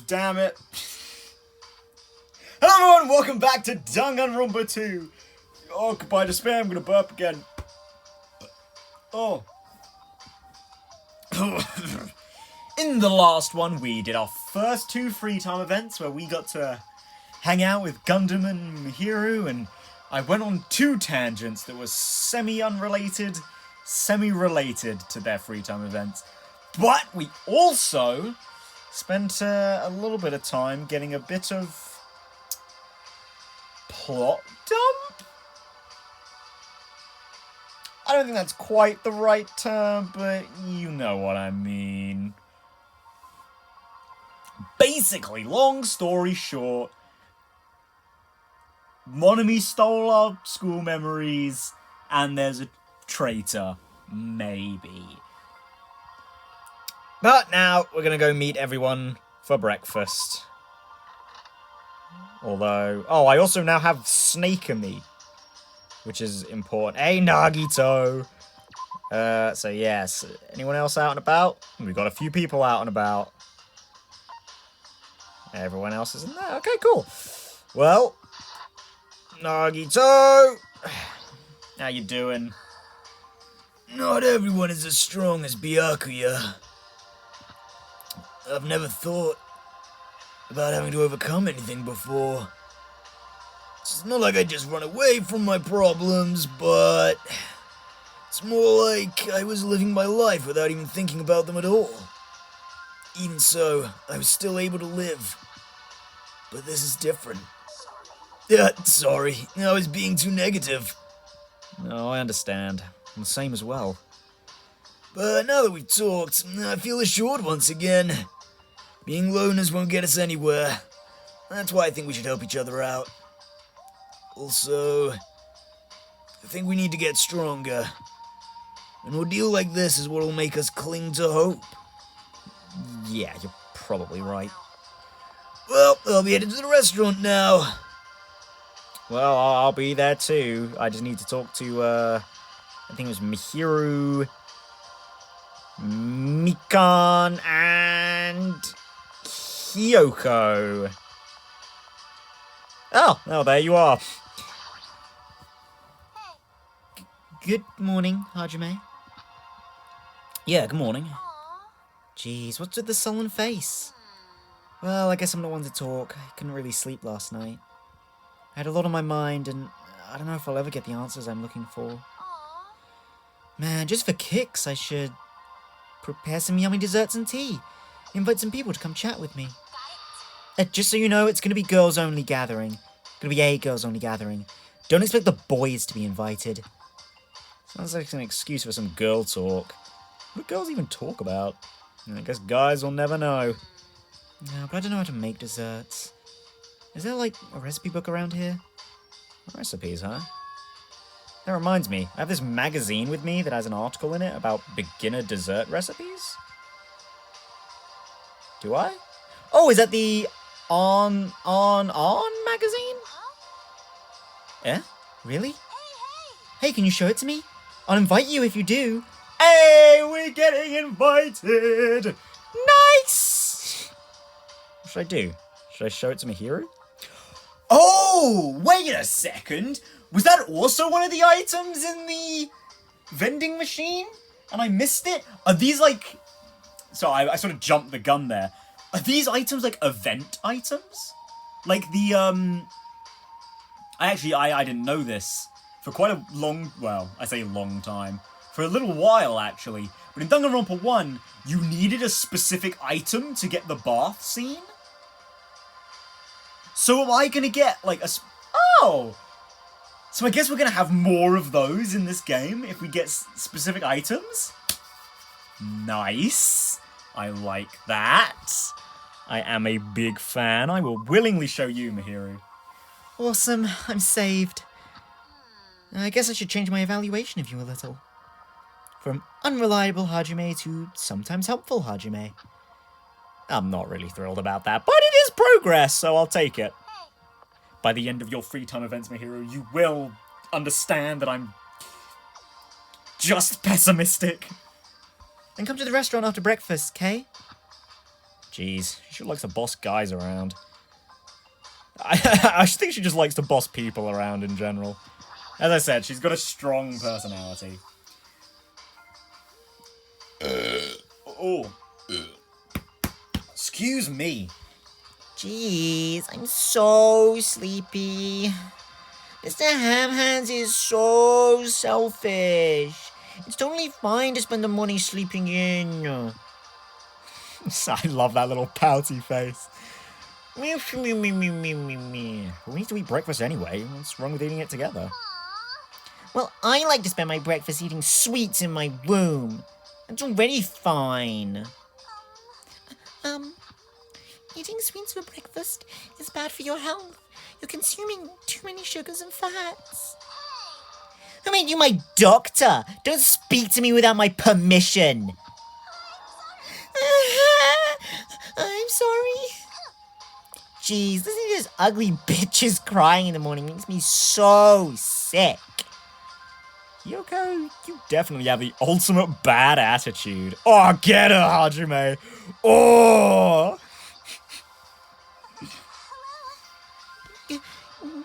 Damn it. Hello everyone, welcome back to Danganronpa 2. Oh, goodbye despair, I'm gonna burp again. Oh. In the last one, we did our first two free time events where we got to hang out with Gundam and Mihiru, and I went on two tangents that were semi-unrelated, semi-related to their free time events. But we also spent a little bit of time getting a bit of plot dump? I don't think that's quite the right term, but you know what I mean. Basically, long story short, Monami stole our school memories, and there's a traitor. Maybe. But now, we're gonna go meet everyone for breakfast. Although... Oh, I also now have Snake-a-me, which is important. Hey, Nagito! So yes. Anyone else out and about? We've got a few people out and about. Everyone else is in there. Okay, cool. Well, Nagito! How you doing? Not everyone is as strong as Byakuya. I've never thought about having to overcome anything before. It's not like I just run away from my problems, but it's more like I was living my life without even thinking about them at all. Even so, I was still able to live. But this is different. Yeah, sorry, I was being too negative. No, I understand. I'm the same as well. But now that we've talked, I feel assured once again. Being loners won't get us anywhere. That's why I think we should help each other out. Also, I think we need to get stronger. An ordeal like this is what will make us cling to hope. Yeah, you're probably right. Well, I'll be headed to the restaurant now. Well, I'll be there too. I just need to talk to, I think it was Mihiru, Mikan, and Kyoko. Oh, there you are. Good morning, Hajime. Yeah, good morning. Jeez, what's with the sullen face? Well, I guess I'm not one to talk. I couldn't really sleep last night. I had a lot on my mind, and I don't know if I'll ever get the answers I'm looking for. Man, just for kicks, I should prepare some yummy desserts and tea. Invite some people to come chat with me. Just so you know, it's going to be girls-only gathering. It's going to be a girls-only gathering. Don't expect the boys to be invited. Sounds like an excuse for some girl talk. What do girls even talk about? I guess guys will never know. No, but I don't know how to make desserts. Is there, like, a recipe book around here? Recipes, huh? That reminds me, I have this magazine with me that has an article in it about beginner dessert recipes. Do I? Oh, is that the On magazine? Eh? Really? Hey, can you show it to me? I'll invite you if you do. Hey, we're getting invited! Nice! What should I do? Should I show it to Mihiru? Oh, wait a second! Was that also one of the items in the vending machine? And I missed it? Are these like... So I sort of jumped the gun there. Are these items like event items? Like the, I didn't know this. For quite a long, well, I say long time. For a little while, actually. But in Danganronpa 1, you needed a specific item to get the bath scene? So am I gonna get, like, oh! So I guess we're gonna have more of those in this game if we get specific items? Nice. I like that. I am a big fan. I will willingly show you, Mihiru. Awesome. I'm saved. I guess I should change my evaluation of you a little. From unreliable Hajime to sometimes helpful Hajime. I'm not really thrilled about that, but it is progress, so I'll take it. By the end of your free time events, Mihiru, you will understand that I'm just pessimistic. Then come to the restaurant after breakfast, Kay? Jeez, she likes to boss guys around. I think she just likes to boss people around in general. As I said, she's got a strong personality. Oh. Excuse me. Jeez, I'm so sleepy. Mr. Ham Hands is so selfish. It's totally fine to spend the morning sleeping in. I love that little pouty face. Me. We need to eat breakfast anyway. What's wrong with eating it together? Well, I like to spend my breakfast eating sweets in my room. That's already fine. Eating sweets for breakfast is bad for your health. You're consuming too many sugars and fats. Who made you my doctor? Don't speak to me without my permission. I'm sorry. Jeez, listening to those ugly bitches crying in the morning makes me so sick. Yoko, you definitely have the ultimate bad attitude. Oh, get her, Hajime. Oh!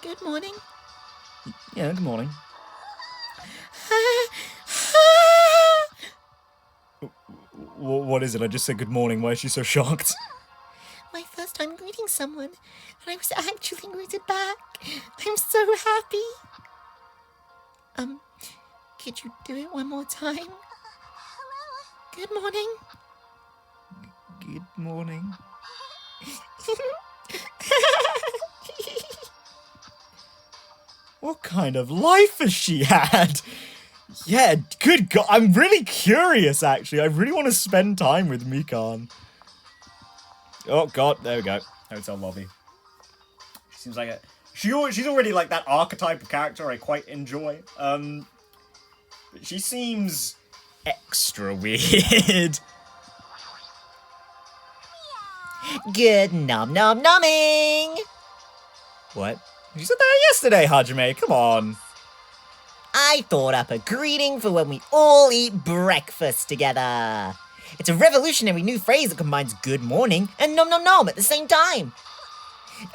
Good morning. Yeah, good morning. What is it? I just said good morning. Why is she so shocked? My first time greeting someone, and I was actually greeted back. I'm so happy. Could you do it one more time? Good morning. Good morning. What kind of life has she had? Yeah, good God. I'm really curious, actually. I really want to spend time with Mikan. Oh, God. There we go. Hotel lobby. Seems like it. She's already like that archetype of character I quite enjoy. But she seems extra weird. Good nom-nom-nomming. What? You said that yesterday, Hajime. Come on. I thought up a greeting for when we all eat breakfast together. It's a revolutionary new phrase that combines good morning and nom nom nom at the same time.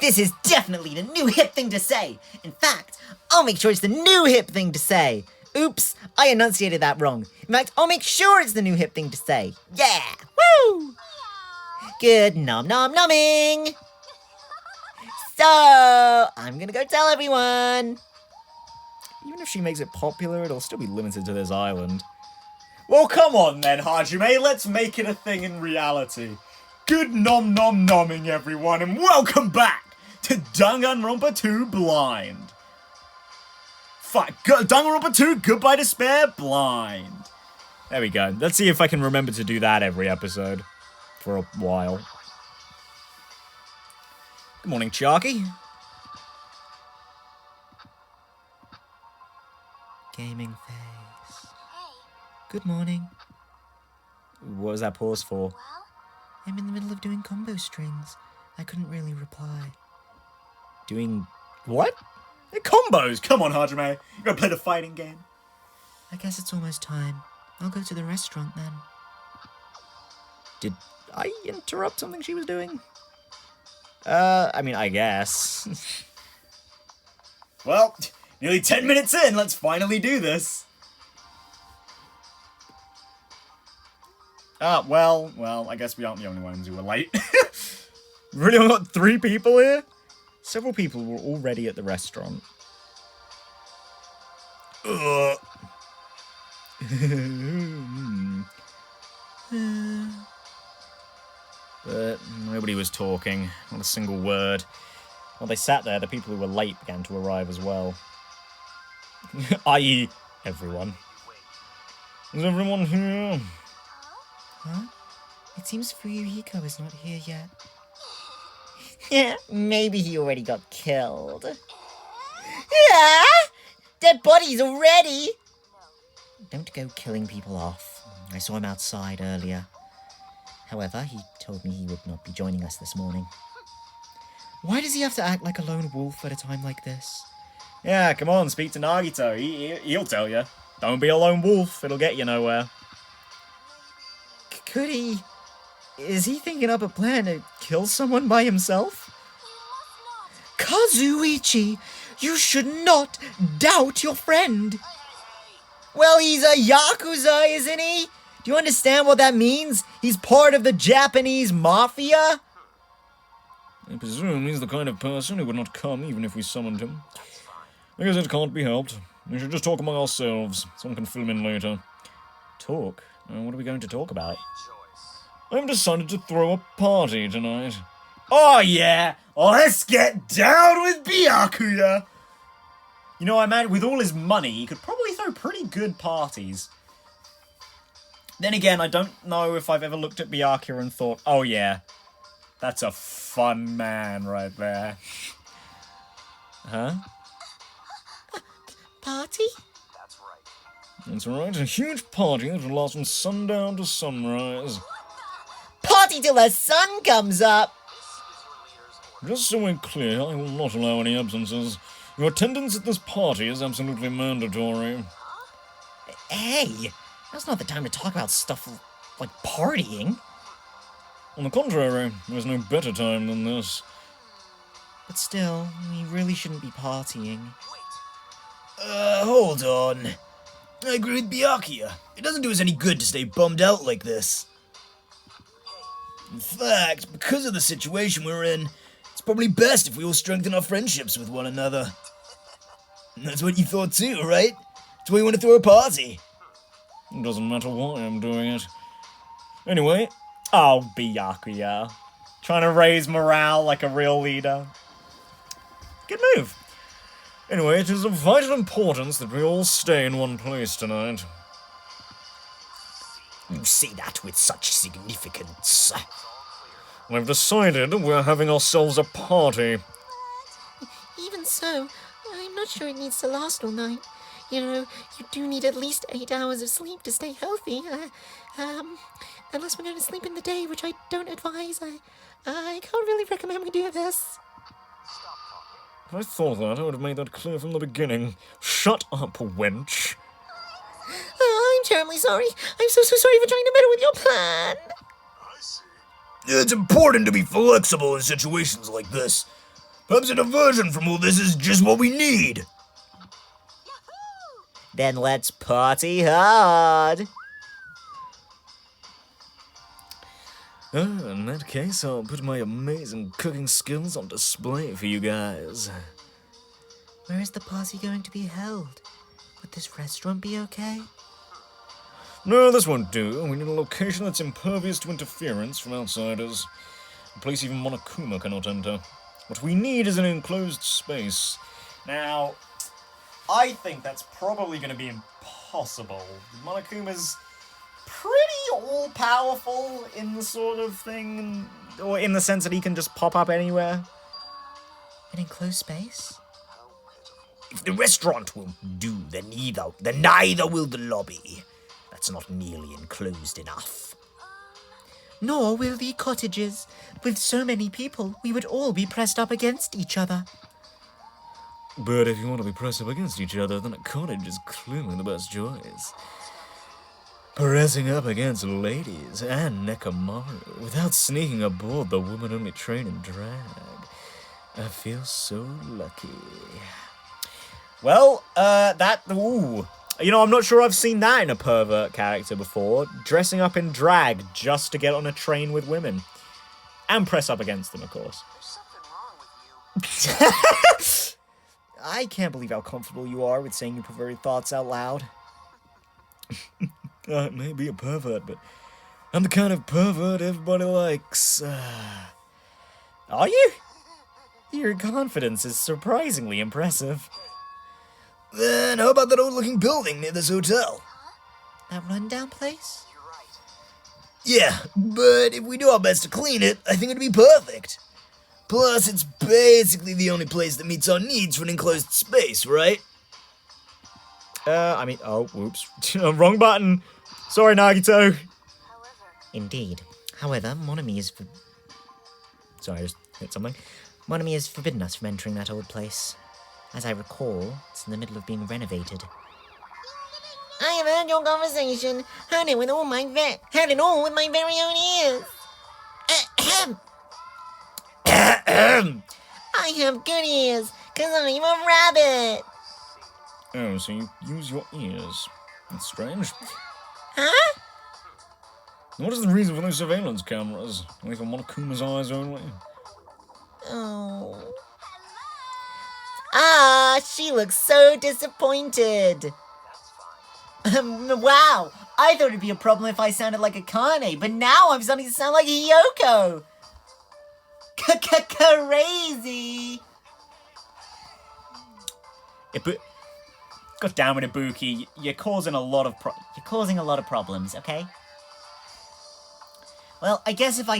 This is definitely the new hip thing to say. In fact, I'll make sure it's the new hip thing to say. Oops, I enunciated that wrong. In fact, I'll make sure it's the new hip thing to say. Yeah! Woo! Good nom nom nomming! So, I'm gonna go tell everyone. Even if she makes it popular, it'll still be limited to this island. Well, come on then, Hajime. Let's make it a thing in reality. Good nom nom nomming, everyone, and welcome back to Danganronpa 2 Blind. Danganronpa 2 Goodbye Despair Blind. There we go. Let's see if I can remember to do that every episode. For a while. Good morning, Chalky. Gaming face. Good morning. What was that pause for? I'm in the middle of doing combo strings. I couldn't really reply. Doing what? They're combos! Come on, Hajime. You gotta play the fighting game. I guess it's almost time. I'll go to the restaurant then. Did I interrupt something she was doing? I mean, I guess. Well, nearly 10 minutes in, let's finally do this. Well, I guess we aren't the only ones who are late. Really only got 3 people here? Several people were already at the restaurant. But nobody was talking, not a single word. While they sat there, the people who were late began to arrive as well. I.e., everyone. Is everyone here? Huh? It seems Fuyuhiko is not here yet. Yeah, maybe he already got killed. Yeah? Dead bodies already? Don't go killing people off. I saw him outside earlier. However, he told me he would not be joining us this morning. Why does he have to act like a lone wolf at a time like this? Yeah, come on, speak to Nagito. He'll tell you. Don't be a lone wolf, it'll get you nowhere. Could he? Is he thinking up a plan to kill someone by himself? Kazuichi, you should not doubt your friend. Well, he's a Yakuza, isn't he? Do you understand what that means? He's part of the Japanese mafia? I presume he's the kind of person who would not come even if we summoned him. I guess it can't be helped. We should just talk among ourselves. Someone can fill him in later. Talk? What are we going to talk about? I've decided to throw a party tonight. Oh yeah! Let's get down with Byakuya! You know, I imagine with all his money, he could probably throw pretty good parties. Then again, I don't know if I've ever looked at Byakuya and thought, oh yeah, that's a fun man right there. Huh? Party? That's right, a huge party that will last from sundown to sunrise. Party till the sun comes up! Just so we're clear, I will not allow any absences. Your attendance at this party is absolutely mandatory. Hey, that's not the time to talk about stuff like partying. On the contrary, there's no better time than this. But still, we really shouldn't be partying. Hold on. I agree with Byakuya. It doesn't do us any good to stay bummed out like this. In fact, because of the situation we're in, it's probably best if we all strengthen our friendships with one another. That's what you thought too, right? That's why you want to throw a party. It doesn't matter why I'm doing it. Anyway. Oh, Byakuya. Trying to raise morale like a real leader. Good move. Anyway, it is of vital importance that we all stay in one place tonight. You say that with such significance. I've decided we're having ourselves a party. Even so, I'm not sure it needs to last all night. You know, you do need at least 8 hours of sleep to stay healthy. Unless we're going to sleep in the day, which I don't advise. I can't really recommend we do this. If I thought that, I would have made that clear from the beginning. Shut up, wench. I'm terribly sorry. I'm so sorry for trying to meddle with your plan. It's important to be flexible in situations like this. Perhaps a diversion from all this is just what we need. Then let's party hard. In that case, I'll put my amazing cooking skills on display for you guys. Where is the party going to be held? Would this restaurant be okay? No, this won't do. We need a location that's impervious to interference from outsiders. A place even Monokuma cannot enter. What we need is an enclosed space. Now, I think that's probably going to be impossible. Monokuma's pretty all-powerful in the sort of thing, or in the sense that he can just pop up anywhere. An enclosed space? If the restaurant won't do, then neither will the lobby. That's not nearly enclosed enough. Nor will the cottages. With so many people, we would all be pressed up against each other. But if you want to be pressed up against each other, then a cottage is clearly the best choice. Pressing up against ladies and Nekomaru without sneaking aboard the woman-only train in drag. I feel so lucky. Well, ooh. You know, I'm not sure I've seen that in a pervert character before. Dressing up in drag just to get on a train with women. And press up against them, of course. There's something wrong with you. I can't believe how comfortable you are with saying your perverted thoughts out loud. I may be a pervert, but I'm the kind of pervert everybody likes. Are you? Your confidence is surprisingly impressive. Then how about that old-looking building near this hotel? That rundown place? Yeah, but if we do our best to clean it, I think it'd be perfect. Plus, it's basically the only place that meets our needs for an enclosed space, right? Oh, whoops. Wrong button. Sorry, Nagito. Indeed. However, Monami is Sorry, I just hit something. Monami has forbidden us from entering that old place. As I recall, it's in the middle of being renovated. I have heard your conversation. Heard it all with my very own ears. I have good ears, because I'm a rabbit. Oh, so you use your ears. That's strange. Huh? What is the reason for those surveillance cameras? Only for Monokuma's eyes only? Oh. Ah, she looks so disappointed. Wow, I thought it'd be a problem if I sounded like a Kane, but now I'm starting to sound like a Hiyoko. Crazy. God damn it, Ibuki, you're causing a lot of problems, okay? Well, I guess if I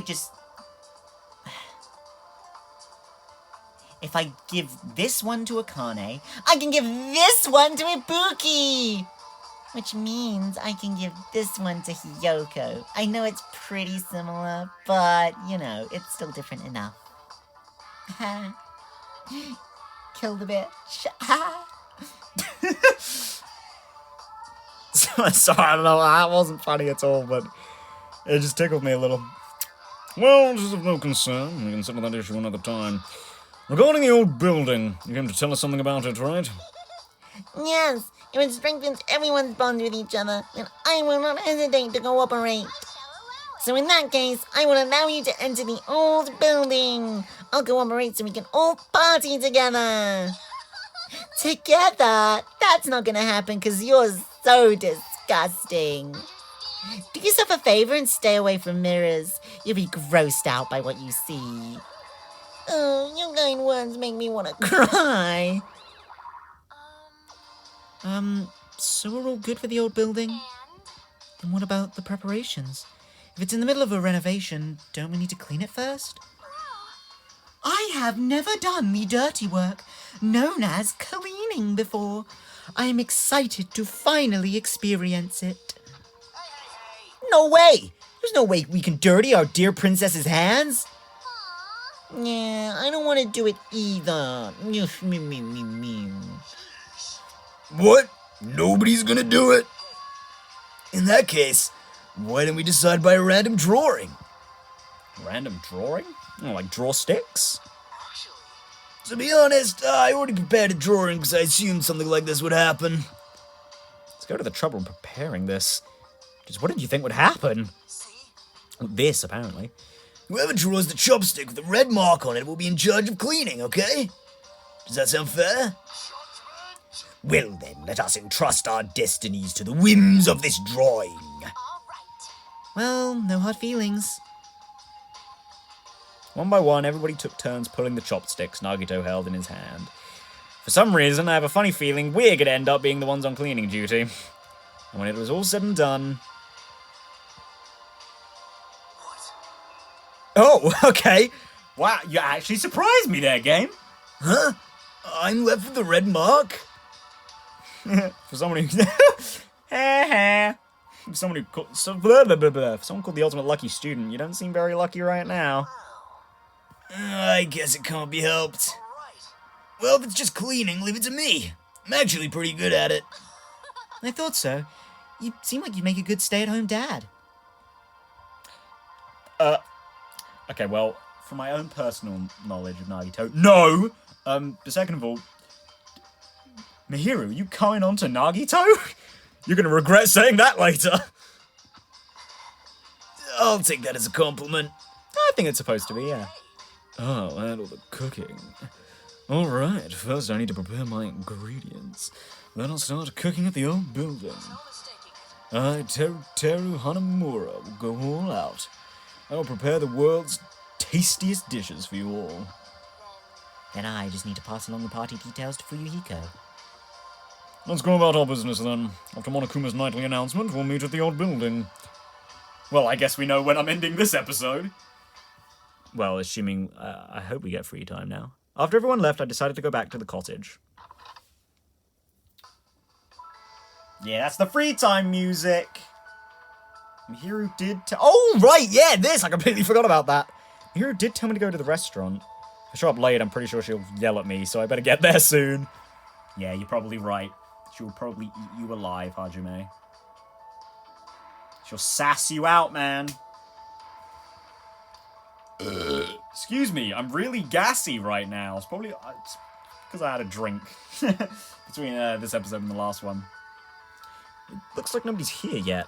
give this one to Akane, I can give this one to Ibuki! Which means I can give this one to Hiyoko. I know it's pretty similar, but, you know, it's still different enough. Kill the bitch. Sorry, I don't know, that wasn't funny at all, but it just tickled me a little. Well, this is of no concern. We can settle that issue another time. Regarding the old building, you came to tell us something about it, right? Yes, it strengthens everyone's bond with each other, and I will not hesitate to cooperate. So in that case, I will allow you to enter the old building. I'll cooperate so we can all party together. Together? That's not gonna happen because you're so disgusting. Do yourself a favor and stay away from mirrors. You'll be grossed out by what you see. Oh, your kind words make me want to cry. So we're all good for the old building? Then what about the preparations? If it's in the middle of a renovation, don't we need to clean it first? I have never done the dirty work known as cleaning before. I am excited to finally experience it. No way! There's no way we can dirty our dear princess's hands. Yeah, I don't want to do it either. What? Nobody's gonna do it? In that case, why don't we decide by a random drawing? Random drawing? Oh, like draw sticks? To be honest, I already prepared a drawing because I assumed something like this would happen. Let's go to the trouble of preparing this. Just what did you think would happen? This, apparently. Whoever draws the chopstick with the red mark on it will be in charge of cleaning, okay? Does that sound fair? Well then, let us entrust our destinies to the whims of this drawing. Well, no hard feelings. One by one, everybody took turns pulling the chopsticks Nagito held in his hand. For some reason, I have a funny feeling we're gonna end up being the ones on cleaning duty. And when it was all said and done... Oh, okay. Wow, you actually surprised me there, game. Huh? I'm left with the red mark? For someone who... For someone who called... For someone called the ultimate lucky student, you don't seem very lucky right now. I guess it can't be helped. Well, if it's just cleaning, leave it to me. I'm actually pretty good at it. I thought so. You seem like you'd make a good stay-at-home dad. Okay, well, from my own personal knowledge of Nagito, no! But second of all, Mihiru, you coming on to Nagito? You're gonna regret saying that later. I'll take that as a compliment. I think it's supposed to be, yeah. Oh, and all the cooking. Alright, first I need to prepare my ingredients. Then I'll start cooking at the old building. I, Teru Hanamura, will go all out. I will prepare the world's tastiest dishes for you all. Then I just need to pass along the party details to Fuyuhiko. Let's go about our business then. After Monokuma's nightly announcement, we'll meet at the old building. Well, I guess we know when I'm ending this episode. Well, assuming... I hope we get free time now. After everyone left, I decided to go back to the cottage. Yeah, that's the free time music. Mihiru did oh, right, yeah, this! I completely forgot about that. Mihiru did tell me to go to the restaurant. If I show up late, I'm pretty sure she'll yell at me, so I better get there soon. Yeah, you're probably right. She'll probably eat you alive, Hajime. She'll sass you out, man. Excuse me, I'm really gassy right now. It's probably because I had a drink between this episode and the last one. It looks like nobody's here yet.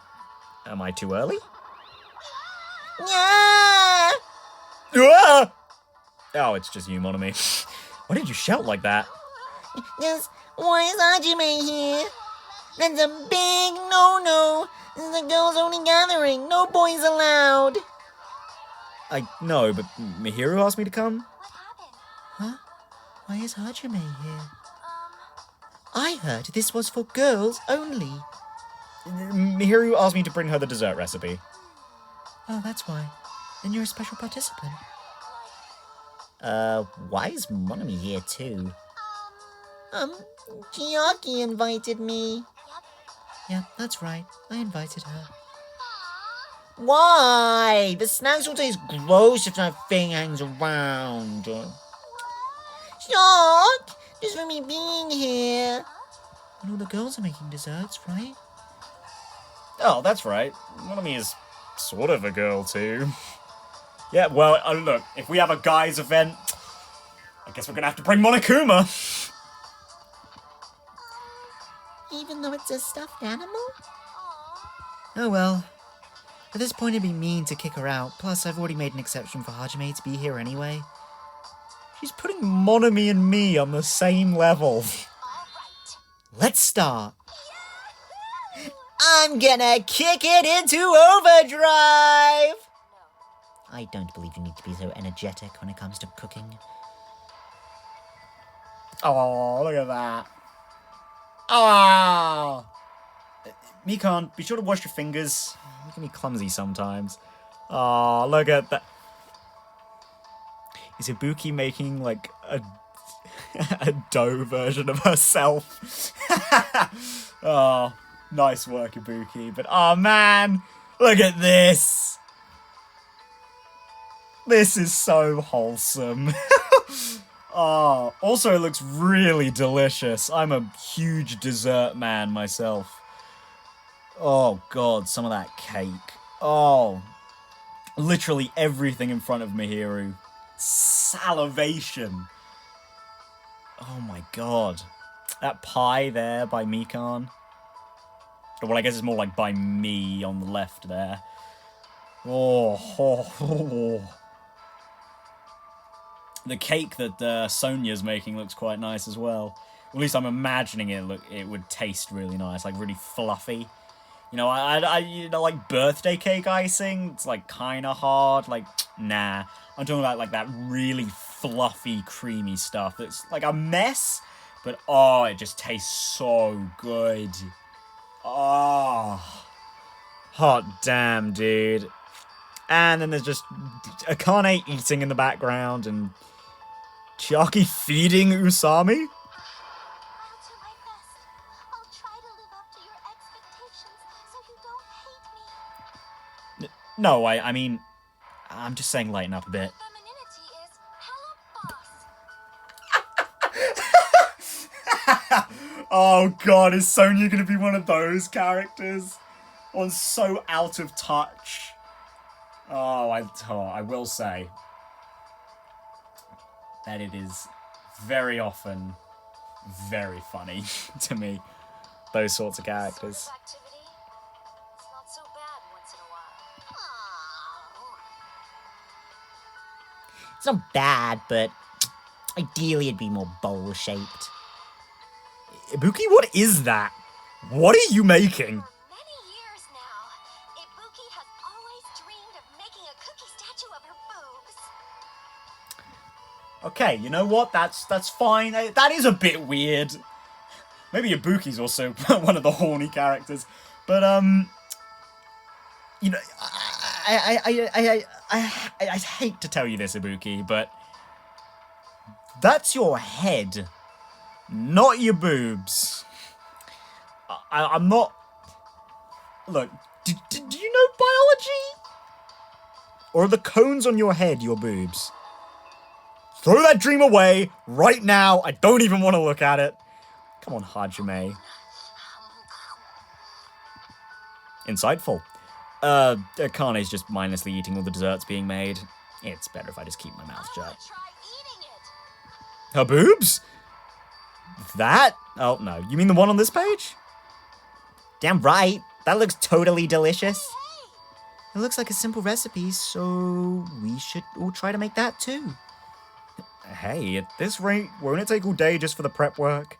Am I too early? Yeah! Ah! Oh, it's just you, Monomi. Why did you shout like that? Yes, why is Hajime here? That's a big no-no. This is a girls-only gathering. No boys allowed. I know, but Mihiru asked me to come. Huh? Why is Hajime here? I heard this was for girls only. Mihiru asked me to bring her the dessert recipe. Oh, that's why. Then you're a special participant. Why is Monomi here too? Chiaki invited me. Yeah, that's right. I invited her. Why? The snacks will taste gross if that thing hangs around. Shock! Just for me being here. And all the girls are making desserts, right? Oh, that's right. Monomi is sort of a girl too. Yeah, well, look, if we have a guys event, I guess we're gonna have to bring Monokuma. Even though it's a stuffed animal? Oh well. At this point it'd be mean to kick her out, plus I've already made an exception for Hajime to be here anyway. She's putting Monomi and me on the same level. Let's start! I'm gonna kick it into overdrive! I don't believe you need to be so energetic when it comes to cooking. Oh, look at that. Ah! Mikan, be sure to wash your fingers. You can be clumsy sometimes. Oh, look at that. Is Ibuki making, like, a dough version of herself? Oh, nice work, Ibuki. But, oh, man, look at this. This is so wholesome. Oh, also it looks really delicious. I'm a huge dessert man myself. Oh god, some of that cake. Oh, literally everything in front of Mihiru. Salivation. Oh my god. That pie there by Mikan. Well, I guess it's more like by me on the left there. Oh. The cake that Sonia's making looks quite nice as well. At least I'm imagining it would taste really nice, like really fluffy. You know, I you know, like birthday cake icing. It's like kind of hard. Like, nah. I'm talking about like that really fluffy, creamy stuff. That's like a mess, but oh, it just tastes so good. Oh, hot damn, dude. And then there's just Akane eating in the background and Chiaki feeding Usami? I'll do my best. I'll try to live up to your expectations so you don't hate me. No, I mean, I'm just saying lighten up a bit. Femininity is hella boss. Oh god, is Sonia gonna be one of those characters? One so out of touch. Oh, I will say that it is very often very funny to me, those sorts of characters. Sort of activity. It's not so bad once in a while. It's not bad, but ideally it'd be more bowl-shaped. Ibuki, what is that? What are you making? For many years now, Ibuki has always dreamed of making a cookie statue of her boobs. Okay, you know what? That's fine. That is a bit weird. Maybe Ibuki's also one of the horny characters, but you know, I hate to tell you this, Ibuki, but that's your head, not your boobs. I'm not. Look, do you know biology? Or are the cones on your head your boobs? Throw that dream away right now. I don't even want to look at it. Come on, Hajime. Insightful. Kane's just mindlessly eating all the desserts being made. It's better if I just keep my mouth I wanna shut. try eating it. Her boobs? That? Oh, no. You mean the one on this page? Damn right. That looks totally delicious. It looks like a simple recipe, so we should all try to make that too. Hey, at this rate, won't it take all day just for the prep work?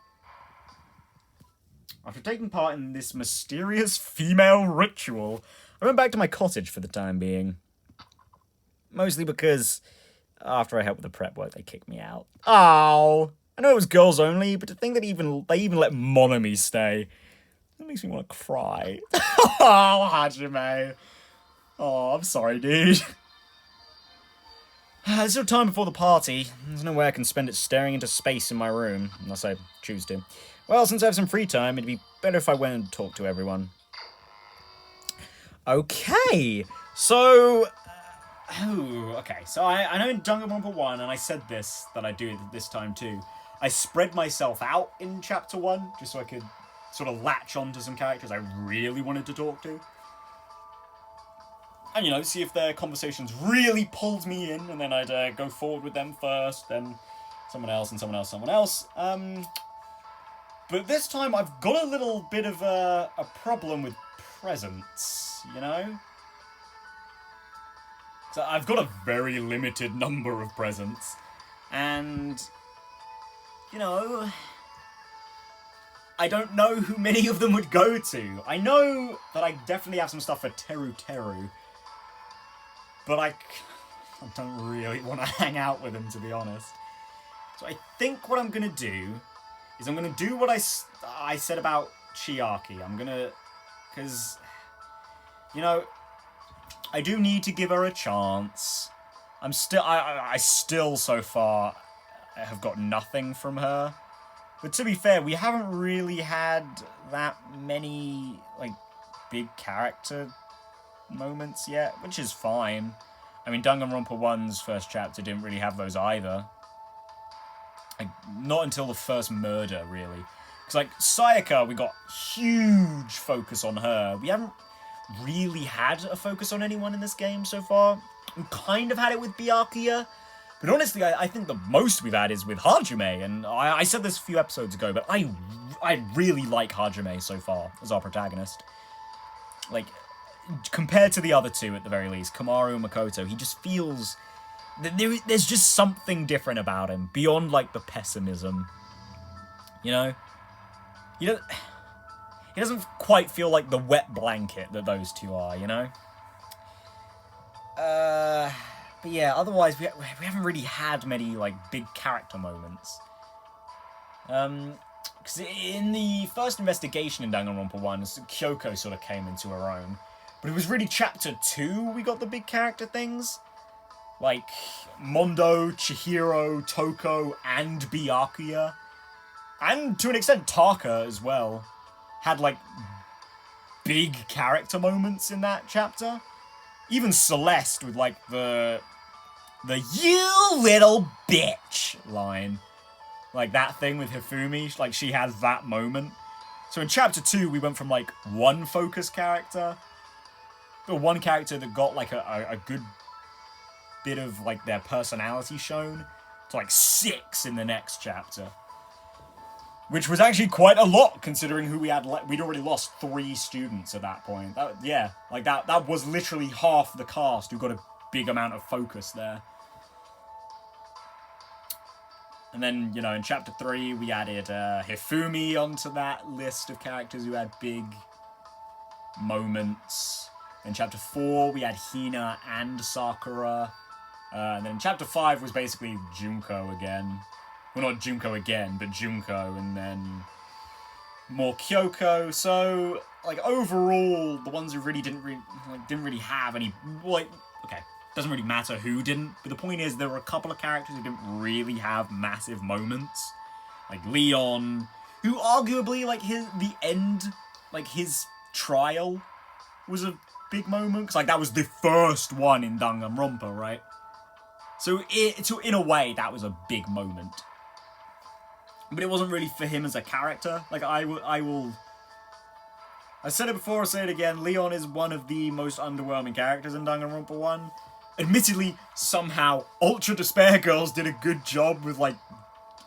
After taking part in this mysterious female ritual, I went back to my cottage for the time being. Mostly because after I helped with the prep work, they kicked me out. Oh, I know it was girls only, but to think that they even let Monami stay, that makes me want to cry. Oh, Hajime. Oh, I'm sorry, dude. There's still time before the party. There's no way I can spend it staring into space in my room, unless I choose to. Well, since I have some free time, it'd be better if I went and talked to everyone. Okay, so... okay, so I know in Danganronpa 1, and I said this, that I do it this time too, I spread myself out in Chapter 1, just so I could sort of latch onto some characters I really wanted to talk to. And, you know, see if their conversations really pulled me in, and then I'd go forward with them first, then someone else, and someone else, someone else. But this time I've got a little bit of a problem with presents, you know? So I've got a very limited number of presents, and, you know, I don't know who many of them would go to. I know that I definitely have some stuff for Teru Teru, but I don't really want to hang out with him, to be honest. So I think what I'm going to do is I'm going to do what I said about Chiaki. I'm going to... Because, you know, I do need to give her a chance. I still, so far, have got nothing from her. But to be fair, we haven't really had that many, like, big character moments yet, which is fine. I mean, Danganronpa 1's first chapter didn't really have those either. Like, not until the first murder, really. Because, like, Sayaka, we got huge focus on her. We haven't really had a focus on anyone in this game so far. We kind of had it with Byakuya. But honestly, I think the most we've had is with Hajime. And I said this a few episodes ago, but I really like Hajime so far as our protagonist. Like, compared to the other two, at the very least, Kamaru and Makoto, he just feels... There's just something different about him, beyond, like, the pessimism. You know? He doesn't quite feel like the wet blanket that those two are, you know? But yeah, otherwise, we haven't really had many, like, big character moments. Because in the first investigation in Danganronpa 1, Kyoko sort of came into her own. But it was really Chapter 2 we got the big character things. Like, Mondo, Chihiro, Toko, and Byakuya. And, to an extent, Taka as well. Had, like, big character moments in that chapter. Even Celeste with, like, the "you little bitch" line. Like, that thing with Hifumi, like, she has that moment. So in Chapter 2, we went from, like, one focus character, or one character that got, like, a good bit of, like, their personality shown, to, like, 6 in the next chapter. Which was actually quite a lot, considering who we had. We'd already lost 3 students at that point. That was literally half the cast who got a big amount of focus there. And then, you know, in Chapter 3, we added Hifumi onto that list of characters who had big moments. In Chapter 4, we had Hina and Sakura. And then Chapter 5 was basically Junko again. Well, not Junko again, but Junko, and then more Kyoko. So, like, overall, the ones who really didn't really have any, like, okay, doesn't really matter who didn't, but the point is there were a couple of characters who didn't really have massive moments. Like Leon, who arguably, like, his trial was a big moment, because, like, that was the first one in Danganronpa, right? So in a way, that was a big moment. But it wasn't really for him as a character. Like, I said it before, I'll say it again, Leon is one of the most underwhelming characters in Danganronpa 1. admittedly, somehow, Ultra Despair Girls did a good job with, like,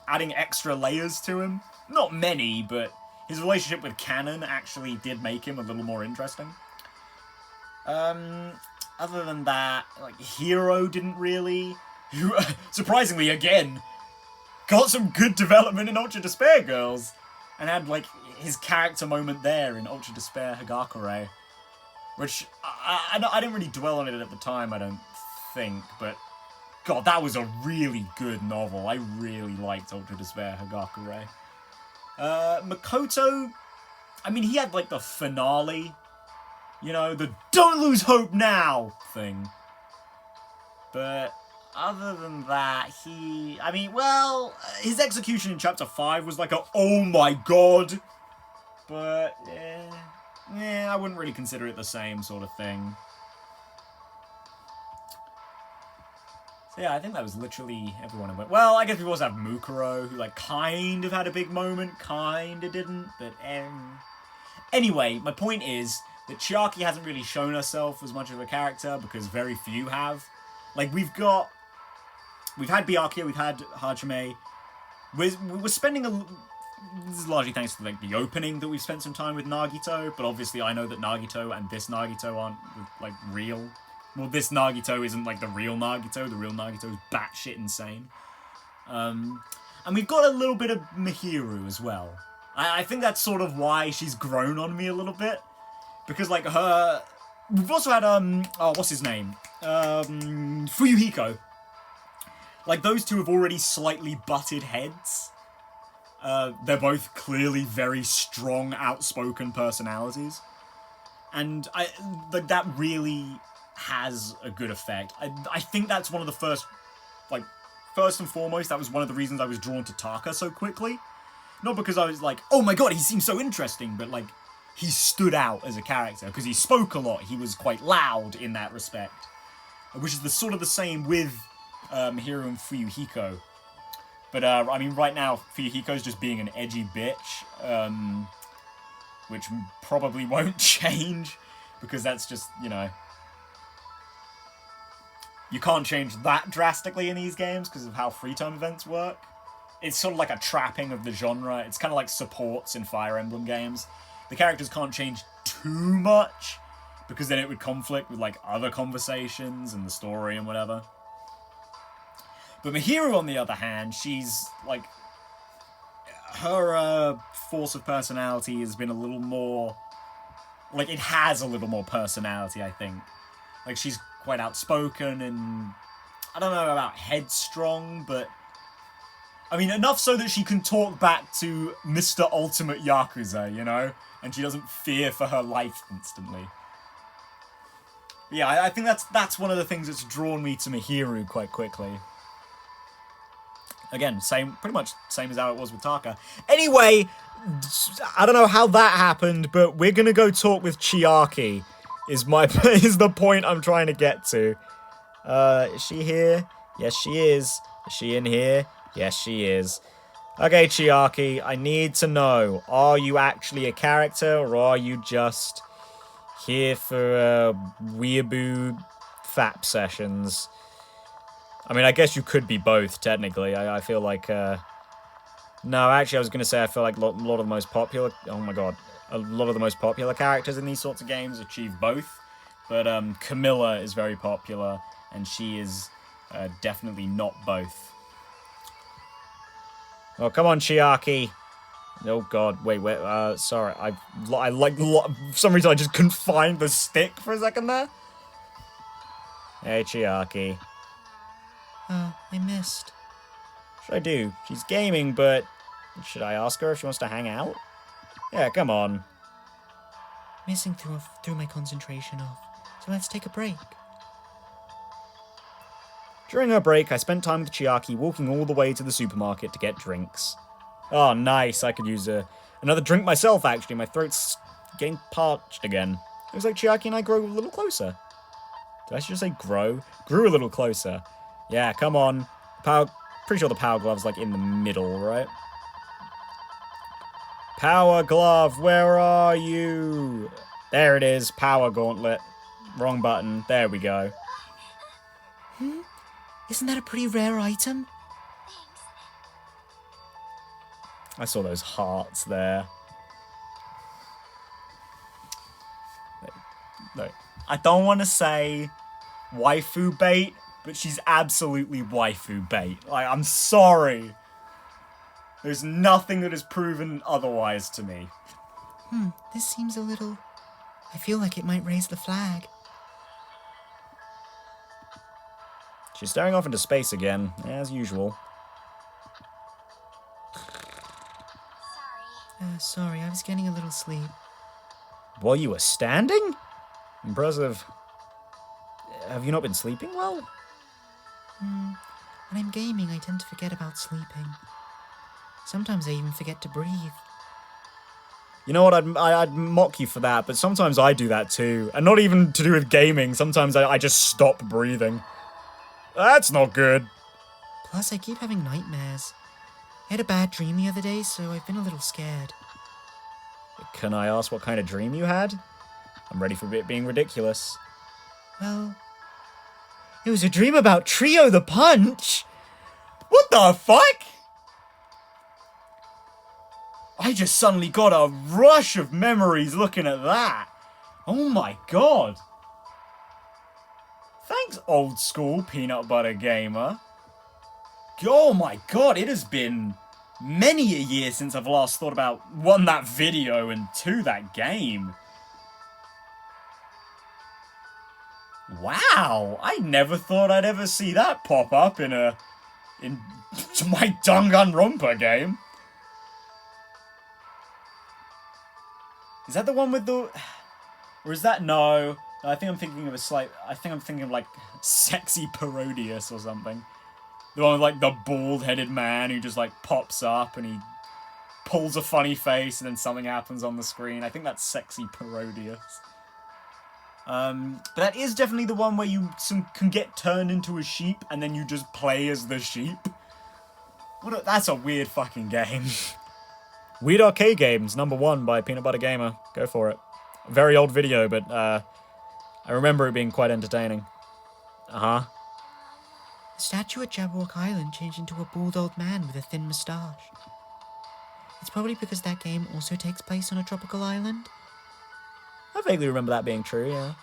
adding extra layers to him. Not many, but his relationship with Canon actually did make him a little more interesting. Other than that, like, Hero didn't really... Who, surprisingly, again, got some good development in Ultra Despair Girls. And had, like, his character moment there in Ultra Despair Hagakure. Which, I didn't really dwell on it at the time, I don't think, but... God, that was a really good novel. I really liked Ultra Despair Hagakure. Makoto... I mean, he had, like, the finale. You know, the don't lose hope now thing. But... other than that, I mean, well, his execution in Chapter 5 was like a, oh my god! But, I wouldn't really consider it the same sort of thing. So yeah, I think that was literally everyone. Well, I guess we also have Mukuro, who, like, kind of had a big moment, kind of didn't, but, Anyway, my point is that Chiaki hasn't really shown herself as much of a character, because very few have. Like, we've had Byakuya, we've had Hajime. We're spending this is largely thanks to, like, the opening that we've spent some time with Nagito, but obviously I know that Nagito and this Nagito aren't, like, real. Well, this Nagito isn't, like, the real Nagito. The real Nagito is batshit insane. And we've got a little bit of Mihiru as well. I think that's sort of why she's grown on me a little bit. Because, like, we've also had, what's his name? Fuyuhiko. Like, those two have already slightly butted heads. They're both clearly very strong, outspoken personalities. And that really has a good effect. I think that's one of the first and foremost, that was one of the reasons I was drawn to Taka so quickly. Not because I was like, oh my god, he seems so interesting, but, like, he stood out as a character, because he spoke a lot, he was quite loud in that respect. Which is sort of the same with Mihiru and Fuyuhiko. But, I mean, right now, Fuyuhiko's just being an edgy bitch, which probably won't change, because that's just, you know... You can't change that drastically in these games, because of how free time events work. It's sort of like a trapping of the genre. It's kind of like supports in Fire Emblem games. The characters can't change too much, because then it would conflict with, like, other conversations and the story and whatever. But Mihiru, on the other hand, she's, like... Her, force of personality has been a little more... Like, it has a little more personality, I think. Like, she's quite outspoken and... I don't know about headstrong, but... I mean, enough so that she can talk back to Mr. Ultimate Yakuza, you know? And she doesn't fear for her life instantly. Yeah, I think that's one of the things that's drawn me to Mihiru quite quickly. Again, pretty much same as how it was with Taka. Anyway, I don't know how that happened, but we're gonna go talk with Chiaki, is the point I'm trying to get to. Is she here? Yes, she is. Is she in here? Yes, she is. Okay, Chiaki, I need to know, are you actually a character, or are you just here for, weeaboo fap sessions? I mean, I guess you could be both, technically. I feel like, No, actually, I was going to say I feel like a lot of the most popular... Oh my god. A lot of the most popular characters in these sorts of games achieve both. But, Camilla is very popular, and she is, definitely not both. Oh, come on, Chiaki. Oh god, wait, sorry. For some reason I just couldn't find the stick for a second there. Hey, Chiaki. Oh, I missed. What should I do? She's gaming, but should I ask her if she wants to hang out? Yeah, come on. Missing threw my concentration off, so let's take a break. During her break, I spent time with Chiaki walking all the way to the supermarket to get drinks. Oh, nice. I could use another drink myself, actually. My throat's getting parched again. Looks like Chiaki and I grow a little closer. Did I just say grow? Grew a little closer. Yeah, come on. Pretty sure the power glove's, like, in the middle, right? Power glove, where are you? There it is. Power gauntlet. Wrong button. There we go. Isn't that a pretty rare item? Thanks. I saw those hearts there. Look, I don't want to say waifu bait, but she's absolutely waifu bait. Like, I'm sorry. There's nothing that has proven otherwise to me. This seems a little... I feel like it might raise the flag. She's staring off into space again, as usual. Sorry. Sorry, I was getting a little sleep. While you were standing? Impressive. Have you not been sleeping well? When I'm gaming, I tend to forget about sleeping. Sometimes I even forget to breathe. You know what, I'd mock you for that, but sometimes I do that too. And not even to do with gaming, sometimes I just stop breathing. That's not good. Plus, I keep having nightmares. I had a bad dream the other day, so I've been a little scared. Can I ask what kind of dream you had? I'm ready for it being ridiculous. Well, it was a dream about Trio the Punch! What the fuck? I just suddenly got a rush of memories looking at that. Oh my god. Thanks, old school peanut butter gamer. Oh my god, it has been many a year since I've last thought about, one, that video, and two, that game. Wow, I never thought I'd ever see that pop up in my Danganronpa game. Is that the one with the... Or is that... No, I think I'm thinking of like Sexy Parodius or something. The one with like the bald-headed man who just like pops up and he pulls a funny face and then something happens on the screen. I think that's Sexy Parodius. But that is definitely the one where you can get turned into a sheep and then you just play as the sheep. That's a weird fucking game. Weird Arcade Games, #1 by Peanut Butter Gamer. Go for it. Very old video, but I remember it being quite entertaining. Uh-huh. The statue at Jabberwock Island changed into a bald old man with a thin moustache. It's probably because that game also takes place on a tropical island. I vaguely remember that being true, yeah.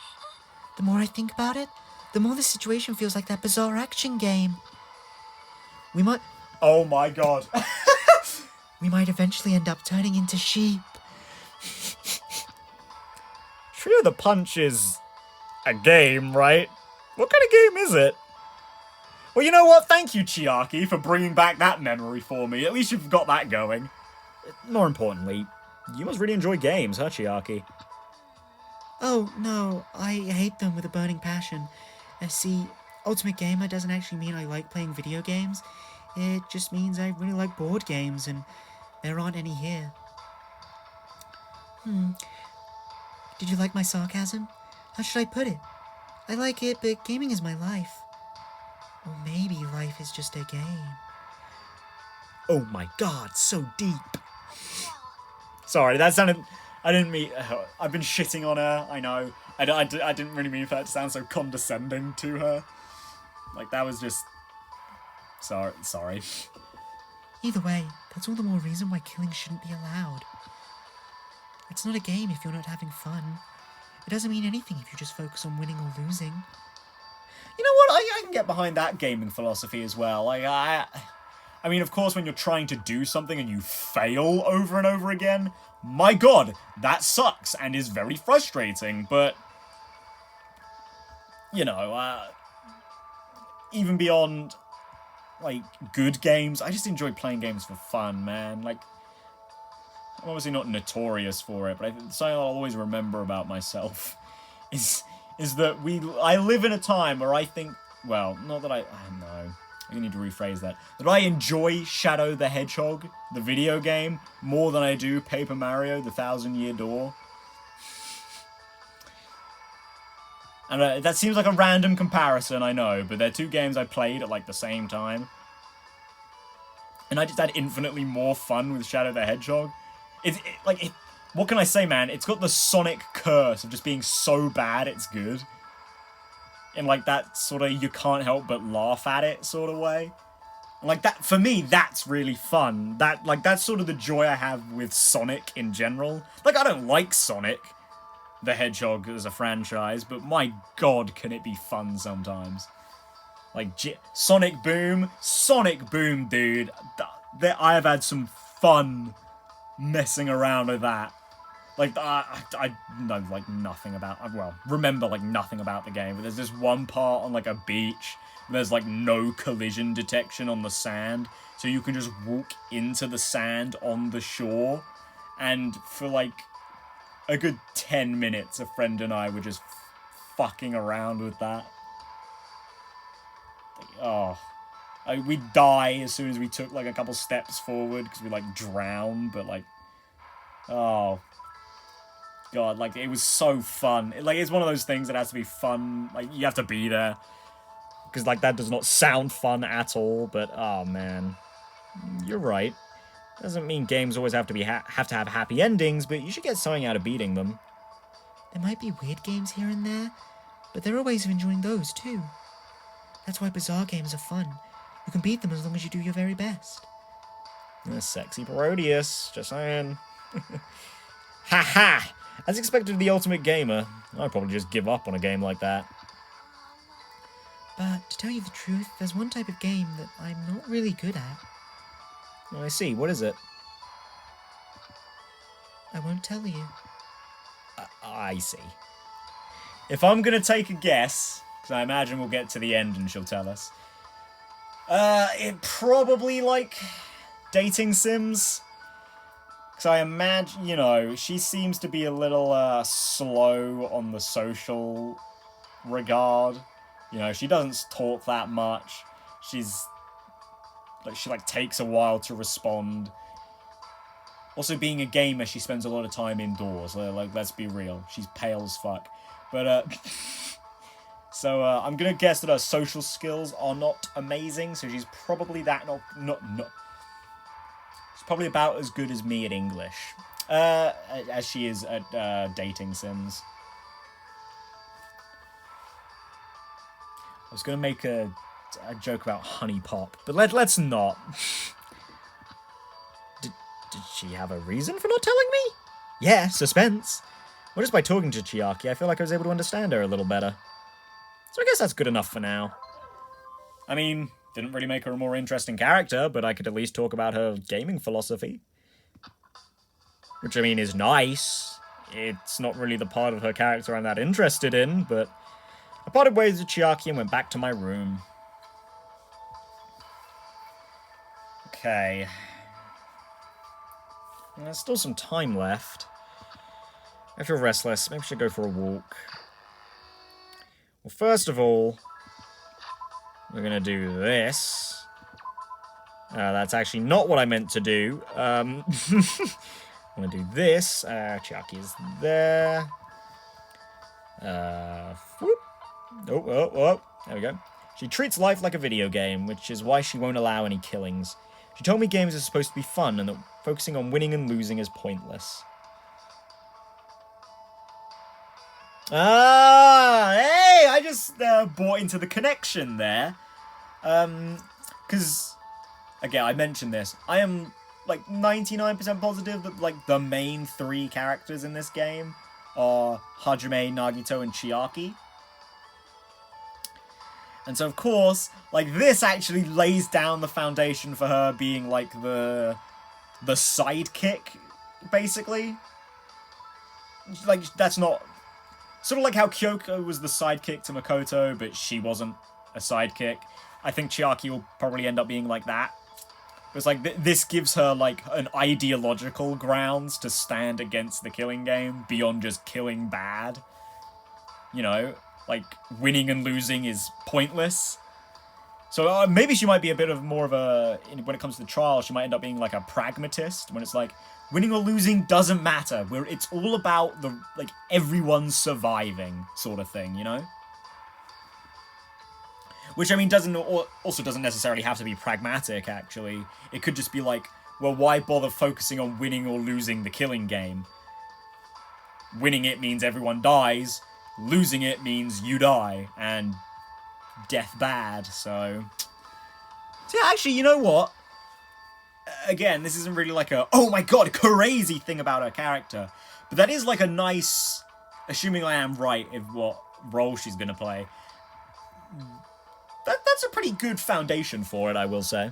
The more I think about it, the more the situation feels like that bizarre action game. We might Oh my god. we might eventually end up turning into sheep. Trio the Punch is a game, right? What kind of game is it? Well, you know what? Thank you, Chiaki, for bringing back that memory for me. At least you've got that going. More importantly, you must really enjoy games, huh, Chiaki? Oh, no, I hate them with a burning passion. See, Ultimate Gamer doesn't actually mean I like playing video games. It just means I really like board games, and there aren't any here. Did you like my sarcasm? How should I put it? I like it, but gaming is my life. Or maybe life is just a game. Oh my god, so deep. Sorry, that sounded... I didn't mean... I've been shitting on her, I know. I didn't really mean for that to sound so condescending to her. Like, that was just... Sorry. Either way, that's all the more reason why killing shouldn't be allowed. It's not a game if you're not having fun. It doesn't mean anything if you just focus on winning or losing. You know what? I can get behind that gaming philosophy as well. Like, I mean, of course, when you're trying to do something and you fail over and over again, my god, that sucks and is very frustrating, but... You know, even beyond, like, good games, I just enjoy playing games for fun, man. Like, I'm obviously not notorious for it, but something I'll always remember about myself is that I live in a time where I think, well, not that I know, I need to rephrase that I enjoy Shadow the Hedgehog, the video game, more than I do Paper Mario, the 1,000-Year Door. And that seems like a random comparison, I know, but they're two games I played at, like, the same time. And I just had infinitely more fun with Shadow the Hedgehog. What can I say, man? It's got the Sonic curse of just being so bad it's good. in like that sort of you can't help but laugh at it sort of way. Like that, for me, that's really fun. That's sort of the joy I have with Sonic in general. Like, I don't like Sonic the Hedgehog as a franchise, but my god, can it be fun sometimes. Like, Sonic Boom, dude. I have had some fun messing around with that. Like, I know, like, nothing about, well, remember, like, nothing about the game, but there's this one part on, like, a beach. There's, like, no collision detection on the sand, so you can just walk into the sand on the shore, and for, like, a good 10 minutes, a friend and I were just fucking around with that. Like, we'd die as soon as we took, like, a couple steps forward, because we, like, drowned, but, like, oh, god, like, it was so fun. It's one of those things that has to be fun, like, you have to be there. Because, like, that does not sound fun at all, but, oh, man. You're right. Doesn't mean games always have to have happy endings, but you should get something out of beating them. There might be weird games here and there, but there are ways of enjoying those, too. That's why bizarre games are fun. You can beat them as long as you do your very best. Sexy Parodius, just saying. Ha ha! As expected of the ultimate gamer, I'd probably just give up on a game like that. But, to tell you the truth, there's one type of game that I'm not really good at. Oh, I see. What is it? I won't tell you. I see. If I'm gonna take a guess, because I imagine we'll get to the end and she'll tell us, it probably, like, dating sims. Because I imagine, you know, she seems to be a little, slow on the social regard. You know, she doesn't talk that much. She takes a while to respond. Also, being a gamer, she spends a lot of time indoors. Like, let's be real. She's pale as fuck. But, so, I'm gonna guess that her social skills are not amazing, so she's probably she's probably about as good as me at English. As she is at, dating sims. I was going to make a joke about Honey Pop, but let's not. Did she have a reason for not telling me? Yeah, suspense. Well, just by talking to Chiaki, I feel like I was able to understand her a little better. So I guess that's good enough for now. I mean, didn't really make her a more interesting character, but I could at least talk about her gaming philosophy. Which, I mean, is nice. It's not really the part of her character I'm that interested in, but I parted ways with Chiaki and went back to my room. Okay. There's still some time left. I feel restless. Maybe I should go for a walk. Well, first of all, we're going to do this. That's actually not what I meant to do. I'm going to do this. Chiaki's there. Whoop. Oh, there we go. She treats life like a video game, which is why she won't allow any killings. She told me games are supposed to be fun, and that focusing on winning and losing is pointless. Ah, hey! I just bought into the connection there. Because, again, I mentioned this. I am, like, 99% positive that, like, the main three characters in this game are Hajime, Nagito, and Chiaki. And so, of course, like, this actually lays down the foundation for her being, like, the sidekick, basically. Like, that's not... Sort of like how Kyoko was the sidekick to Makoto, but she wasn't a sidekick. I think Chiaki will probably end up being like that. It's like, this gives her, like, an ideological grounds to stand against the killing game, beyond just killing bad. You know? Like, winning and losing is pointless. So maybe she might be a bit of more of a... When it comes to the trial, she might end up being like a pragmatist. When it's like, winning or losing doesn't matter. It's all about the, like, everyone surviving sort of thing, you know? Which, I mean, also doesn't necessarily have to be pragmatic, actually. It could just be like, well, why bother focusing on winning or losing the killing game? Winning it means everyone dies. Losing it means you die, and death bad, so yeah, actually, you know what? Again, this isn't really like a, oh my god, crazy thing about her character. But that is like a nice, assuming I am right in what role she's going to play, that's a pretty good foundation for it, I will say.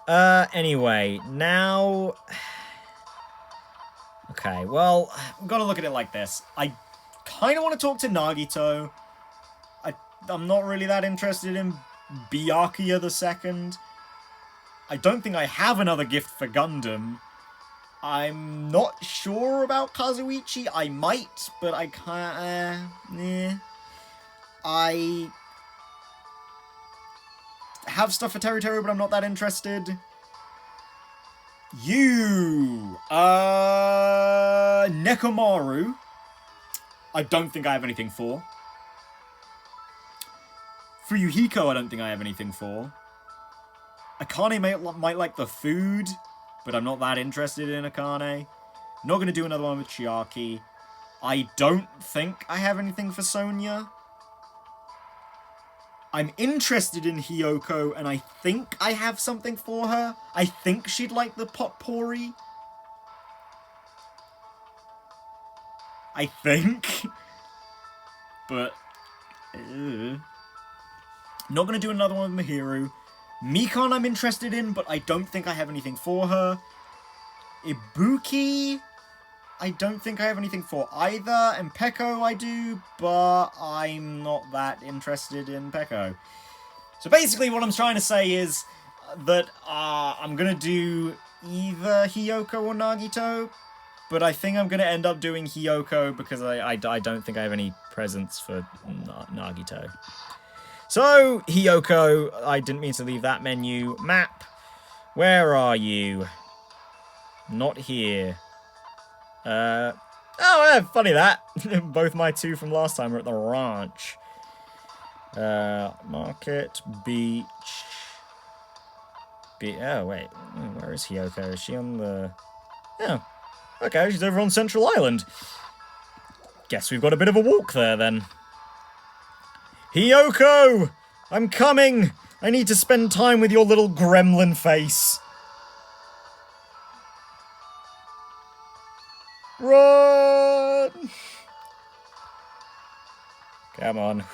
Anyway, now... Okay, well... I've got to look at it like this. I kind of want to talk to Nagito. I'm not really that interested in Byakuya the Second. I don't think I have another gift for Gundam. I'm not sure about Kazuichi. I might, but I can't... I have stuff for Teru, but I'm not that interested. Nekomaru. I don't think I have anything for. Fuyuhiko, I don't think I have anything for. Akane might like the food, but I'm not that interested in Akane. Not going to do another one with Chiaki. I don't think I have anything for Sonya. I'm interested in Hiyoko, and I think I have something for her. I think she'd like the potpourri. I think. But... Not going to do another one with Mihiru. Mikan I'm interested in, but I don't think I have anything for her. Ibuki... I don't think I have anything for either, and Peko I do, but I'm not that interested in Peko. So basically what I'm trying to say is that I'm going to do either Hiyoko or Nagito, but I think I'm going to end up doing Hiyoko because I don't think I have any presents for Nagito. So, Hiyoko, I didn't mean to leave that menu. Map, where are you? Not here. Funny that. Both my two from last time are at the ranch. Market, beach. Oh, wait. Where is Hiyoko? Is she on the... Oh. Okay, she's over on Central Island. Guess we've got a bit of a walk there, then. Hiyoko! I'm coming! I need to spend time with your little gremlin face. Run! Come on.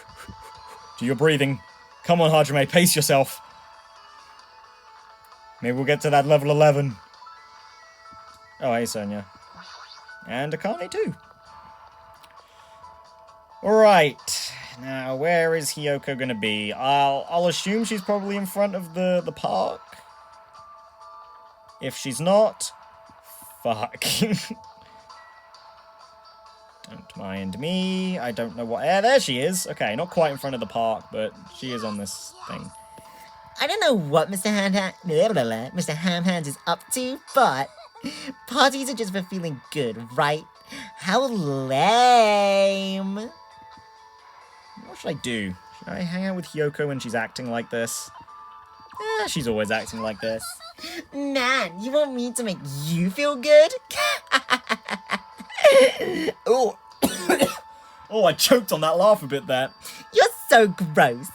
Do your breathing. Come on, Hajime, pace yourself. Maybe we'll get to that level 11. Oh, hey, Sonya. And Akane, too. Alright. Now, where is Hiyoko gonna be? I'll assume she's probably in front of the park. If she's not... Fuck. Don't mind me. I don't know what... there she is. Okay, not quite in front of the park, but she is on this thing. I don't know what Mr. Hamhands is up to, but parties are just for feeling good, right? How lame. What should I do? Should I hang out with Hiyoko when she's acting like this? She's always acting like this. Man, you want me to make you feel good? Oh. Oh, I choked on that laugh a bit there. You're so gross.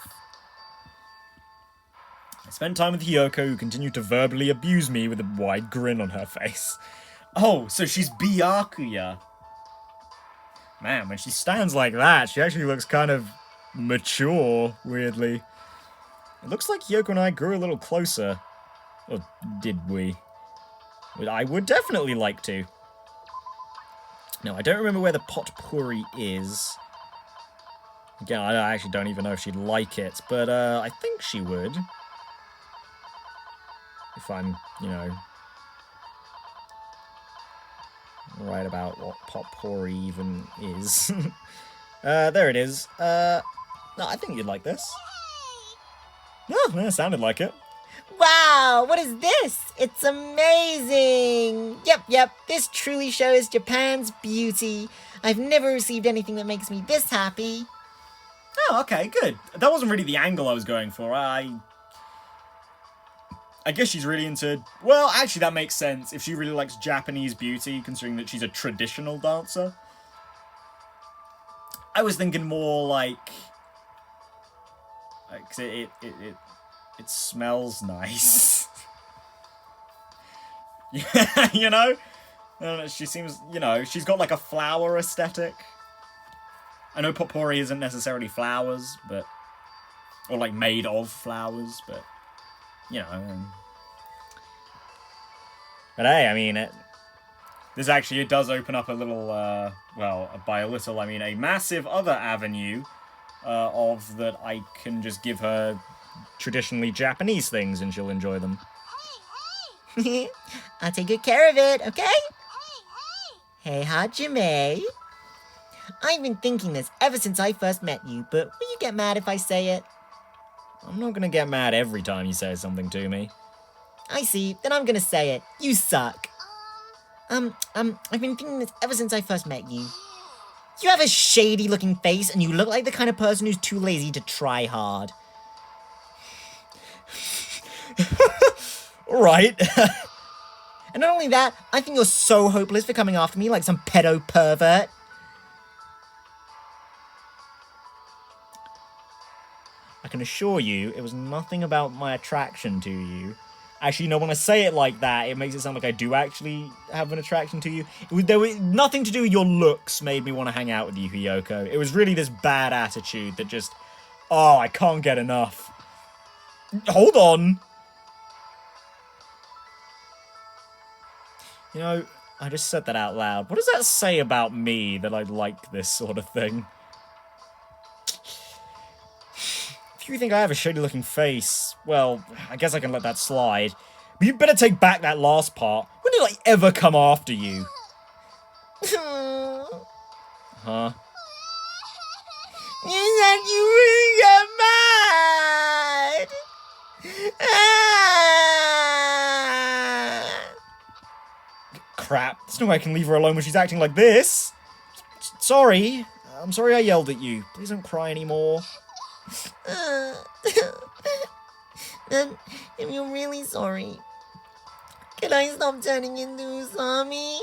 I spent time with Hiyoko, who continued to verbally abuse me with a wide grin on her face. Oh, so she's Byakuya. Man, when she stands like that, she actually looks kind of mature, weirdly. It looks like Hiyoko and I grew a little closer. Or did we? I would definitely like to. No, I don't remember where the potpourri is. Again, I actually don't even know if she'd like it, but I think she would. If I'm, right about what potpourri even is. There it is. No, I think you'd like this. Oh, yeah, sounded like it. Wow, what is this? It's amazing! Yep, this truly shows Japan's beauty. I've never received anything that makes me this happy. Oh, okay, good. That wasn't really the angle I was going for. I guess she's really into... Well, actually, that makes sense. If she really likes Japanese beauty, considering that she's a traditional dancer. I was thinking more like... 'cause it smells nice. Yeah, you know? I don't know, she seems, you know, she's got like a flower aesthetic. I know potpourri isn't necessarily flowers, but... Or like made of flowers, but... You know... But hey, I mean, it does open up a little, well, by a little, I mean a massive other avenue of that I can just give her traditionally Japanese things and she'll enjoy them. I'll take good care of it, okay? Hey, Hajime. I've been thinking this ever since I first met you, but will you get mad if I say it? I'm not gonna get mad every time you say something to me. I see, then I'm gonna say it. You suck. I've been thinking this ever since I first met you. You have a shady-looking face, and you look like the kind of person who's too lazy to try hard. Right. And not only that, I think you're so hopeless for coming after me like some pedo pervert. I can assure you, it was nothing about my attraction to you. Actually, you know, when I say it like that, it makes it sound like I do actually have an attraction to you. There was nothing to do with your looks made me want to hang out with you, Hiyoko. It was really this bad attitude that just... Oh, I can't get enough. Hold on. You know, I just said that out loud. What does that say about me that I like this sort of thing? If you think I have a shady-looking face, well, I guess I can let that slide. But you better take back that last part. When did I ever come after you? Huh? You said you really got mad! Crap. There's no way I can leave her alone when she's acting like this. Sorry. I'm sorry I yelled at you. Please don't cry anymore. Then, if you're really sorry, can I stop turning into Usami?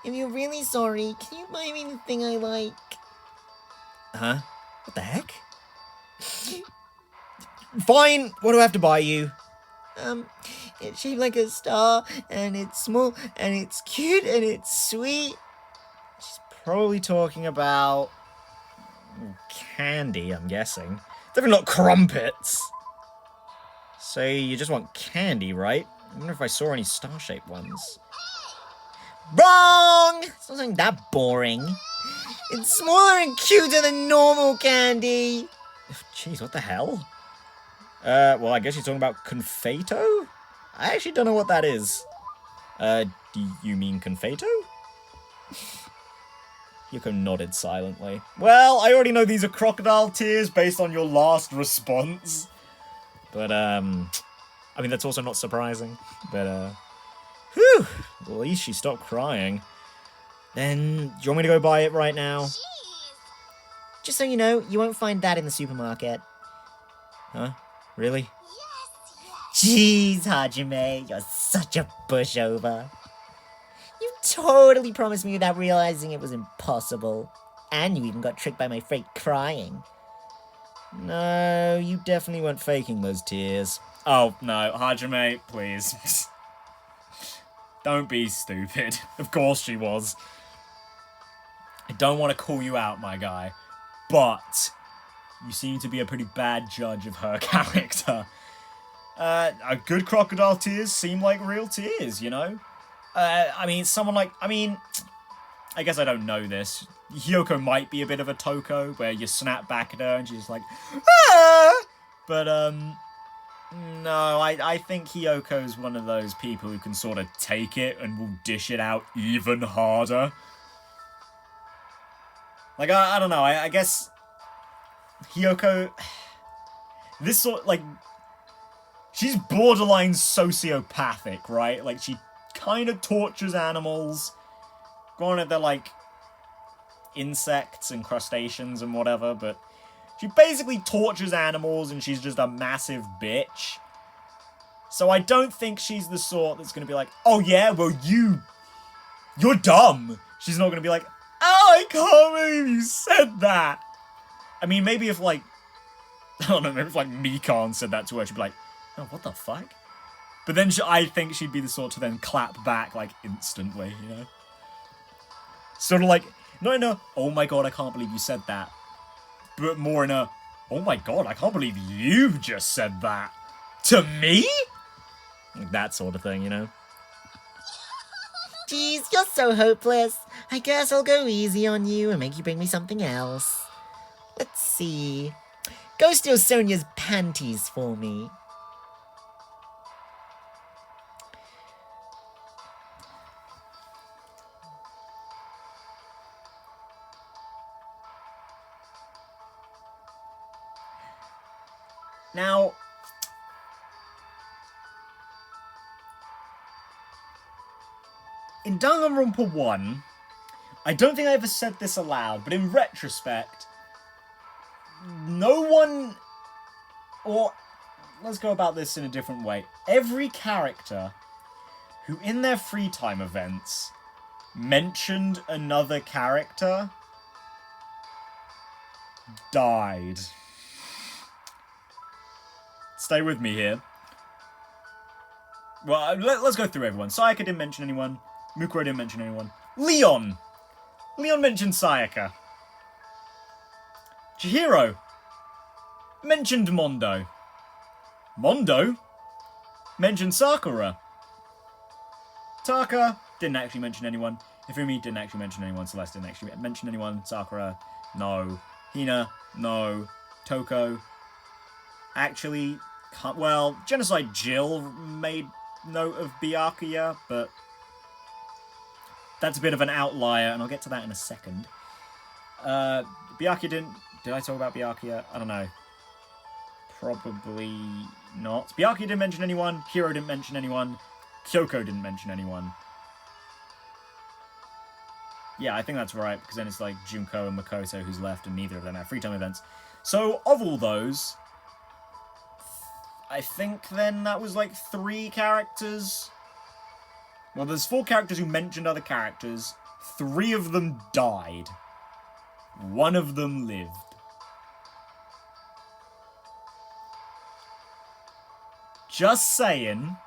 If you're really sorry, can you buy me the thing I like? Huh? What the heck? Fine. What do I have to buy you? It's shaped like a star, and it's small, and it's cute, and it's sweet. She's probably talking about... candy, I'm guessing. Definitely not crumpets. So you just want candy, right? I wonder if I saw any star-shaped ones. Wrong! It's not something that boring. It's smaller and cuter than normal candy. Jeez, what the hell? Well, I guess you're talking about confeito? I actually don't know what that is. Do you mean confeito? Yoko nodded silently. Well, I already know these are crocodile tears based on your last response. But, I mean, that's also not surprising. But, whew, well, at least she stopped crying. Then, do you want me to go buy it right now? Just so you know, you won't find that in the supermarket. Huh? Really? Jeez, Hajime, you're such a pushover. You totally promised me without realizing it was impossible. And you even got tricked by my fake crying. No, you definitely weren't faking those tears. Oh, no, Hajime, please. Don't be stupid. Of course she was. I don't want to call you out, my guy, but you seem to be a pretty bad judge of her character. A good crocodile tears seem like real tears, you know? I mean, someone like... I mean, I guess I don't know this. Hiyoko might be a bit of a Toko, where you snap back at her and she's like, ah! But, no, I think Hiyoko's one of those people who can sort of take it and will dish it out even harder. Like, I don't know, I guess Hiyoko... This sort, like... She's borderline sociopathic, right? Like, she kind of tortures animals. Granted, they're, like, insects and crustaceans and whatever, but she basically tortures animals and she's just a massive bitch. So I don't think she's the sort that's going to be like, oh yeah, well you're dumb. She's not going to be like, Oh, I can't believe you said that. I mean, maybe if, like, I don't know, maybe if, like, Mikan said that to her, she'd be like, oh, what the fuck? But then I think she'd be the sort to then clap back, like, instantly, you know? Sort of like, not in a, oh my god, I can't believe you said that. But more in a, oh my god, I can't believe you just said that. To me? Like that sort of thing, you know? Geez, you're so hopeless. I guess I'll go easy on you and make you bring me something else. Let's see. Go steal Sonia's panties for me. Now, in Danganronpa 1, I don't think I ever said this aloud, but in retrospect, no one, or let's go about this in a different way. Every character who in their free time events mentioned another character died. Stay with me here. Well, let's go through everyone. Sayaka didn't mention anyone. Mukuro didn't mention anyone. Leon! Leon mentioned Sayaka. Chihiro mentioned Mondo. Mondo mentioned Sakura. Taka didn't actually mention anyone. Ifumi didn't actually mention anyone. Celeste didn't actually mention anyone. Sakura, no. Hina, no. Toko, actually, well, Genocide Jill made note of Byakuya, but that's a bit of an outlier, and I'll get to that in a second. Byakuya didn't... Did I talk about Byakuya? I don't know. Probably not. Byakuya didn't mention anyone. Hiro didn't mention anyone. Kyoko didn't mention anyone. Yeah, I think that's right, because then it's like Junko and Makoto who's left, and neither of them have free time events. So, of all those, I think then that was like 3 characters. Well, there's 4 characters who mentioned other characters. 3 of them died. 1 of them lived. Just saying.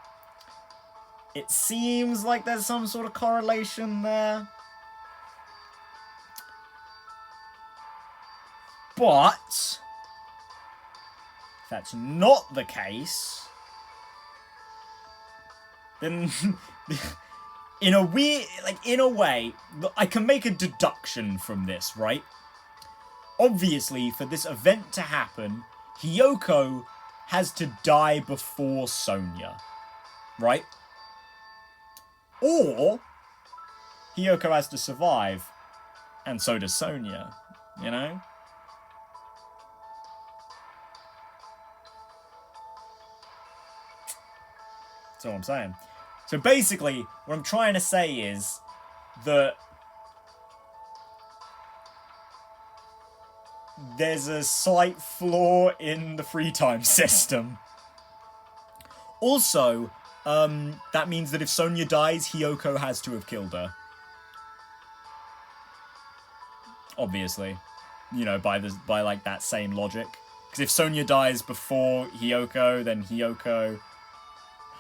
It seems like there's some sort of correlation there. But if that's not the case, then in a weird, in a way, I can make a deduction from this, right? Obviously, for this event to happen, Hiyoko has to die before Sonia, right? Or Hiyoko has to survive, and so does Sonia, you know? That's all I'm saying. So basically, what I'm trying to say is that there's a slight flaw in the free time system. Also, that means that if Sonia dies, Hiyoko has to have killed her. Obviously. You know, by like that same logic. Because if Sonia dies before Hiyoko, then Hiyoko...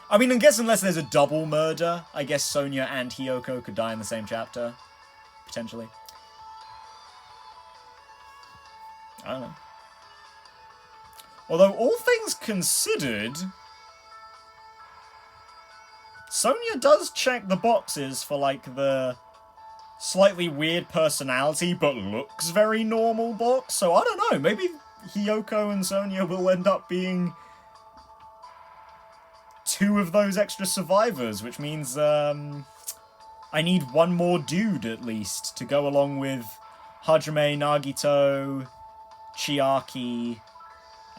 I mean, I guess unless there's a double murder, I guess Sonia and Hiyoko could die in the same chapter. Potentially. I don't know. Although, all things considered, Sonia does check the boxes for, like, the slightly weird personality but looks very normal box. So, I don't know. Maybe Hiyoko and Sonia will end up being 2 of those extra survivors, which means I need 1 more dude, at least, to go along with Hajime, Nagito, Chiaki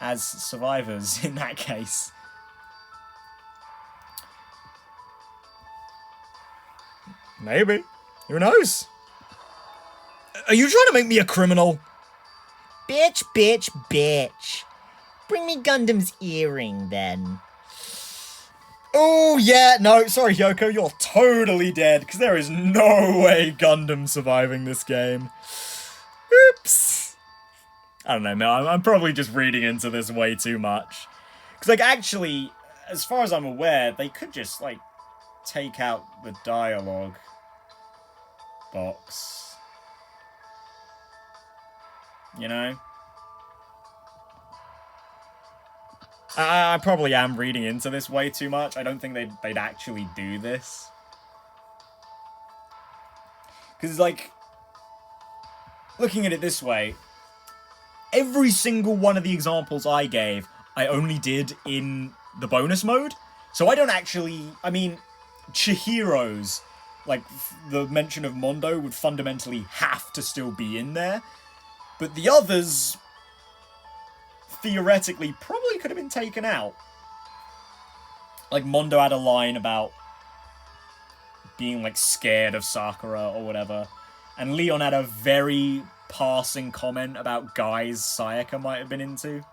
as survivors in that case. Maybe. Who knows? Are you trying to make me a criminal? Bitch, bitch, bitch. Bring me Gundam's earring, then. Oh, yeah, no, sorry, Yoko, you're totally dead, because there is no way Gundam's surviving this game. Oops. I don't know, no, I'm probably just reading into this way too much. Because, like, actually, as far as I'm aware, they could just, like, take out the dialogue box. You know? I probably am reading into this way too much. I don't think they'd actually do this. Because, like, looking at it this way, every single one of the examples I gave, I only did in the bonus mode. So I don't actually... I mean, Chihiro's, like, the mention of Mondo would fundamentally have to still be in there. But the others, theoretically, probably could have been taken out. Like, Mondo had a line about being, like, scared of Sakura or whatever. And Leon had a very passing comment about guys Sayaka might have been into.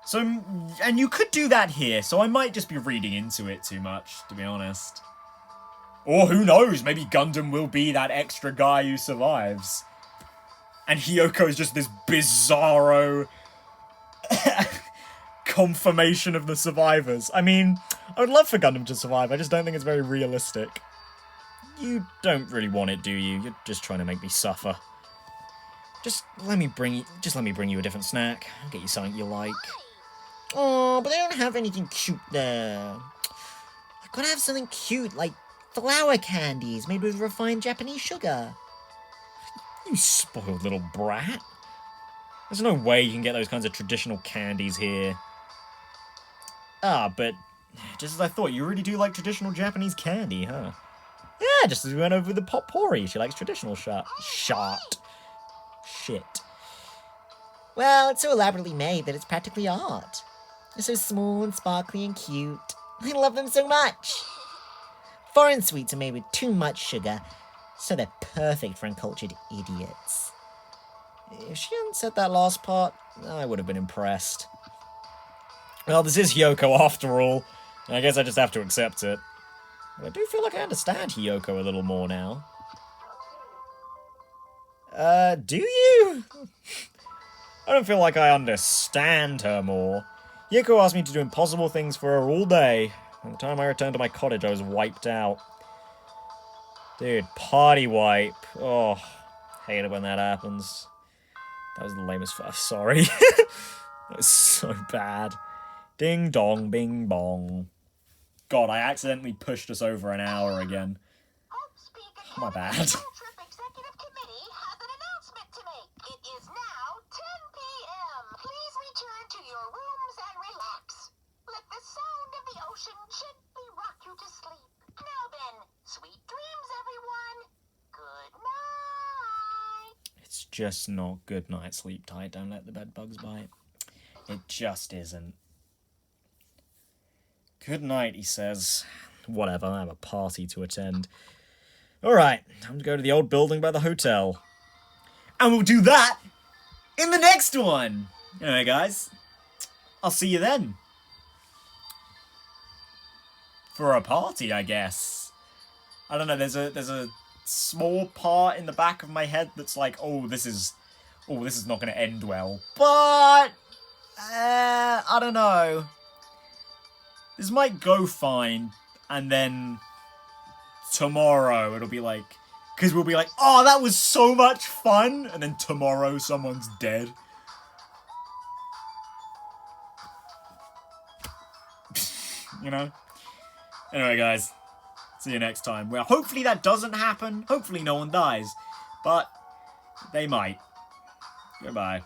So, and you could do that here, so I might just be reading into it too much, to be honest. Or who knows, maybe Gundam will be that extra guy who survives. And Hiyoko is just this bizarro confirmation of the survivors. I mean, I would love for Gundam to survive, I just don't think it's very realistic. You don't really want it, do you? You're just trying to make me suffer. Just let me bring you a different snack. I'll get you something you like. Oh, but I don't have anything cute there. I gotta have something cute, like flower candies made with refined Japanese sugar. You spoiled little brat. There's no way you can get those kinds of traditional candies here. Ah, but just as I thought, you really do like traditional Japanese candy, huh? Yeah, just as we went over with the potpourri. She likes traditional shit. Well, it's so elaborately made that it's practically art. They're so small and sparkly and cute. I love them so much. Foreign sweets are made with too much sugar, so they're perfect for uncultured idiots. If she hadn't said that last part, I would have been impressed. Well, this is Hiyoko after all. I guess I just have to accept it. But I do feel like I understand Hiyoko a little more now. Do you? I don't feel like I understand her more. Hiyoko asked me to do impossible things for her all day. By the time I returned to my cottage, I was wiped out. Dude, party wipe. Oh, hate it when that happens. That was the lamest sorry. That was so bad. Ding dong, bing bong. God, I accidentally pushed us over an hour again. My bad. Trip Executive Committee has an announcement to make. It is now 10 p.m. Please return to your rooms and relax. Let the sound of the ocean gently rock you to sleep. Now then, sweet dreams, everyone. Good night. It's just not good night. Sleep tight. Don't let the bed bugs bite. It just isn't. Good night, he says. Whatever, I have a party to attend. Alright, time to go to the old building by the hotel. And we'll do that in the next one! Anyway, guys, I'll see you then. For a party, I guess. I don't know, there's a small part in the back of my head that's like, oh, this is not going to end well. But, I don't know. This might go fine, and then tomorrow it'll be like... Because we'll be like, oh, that was so much fun! And then tomorrow someone's dead. You know? Anyway, guys. See you next time. Well, hopefully that doesn't happen. Hopefully no one dies. But they might. Goodbye.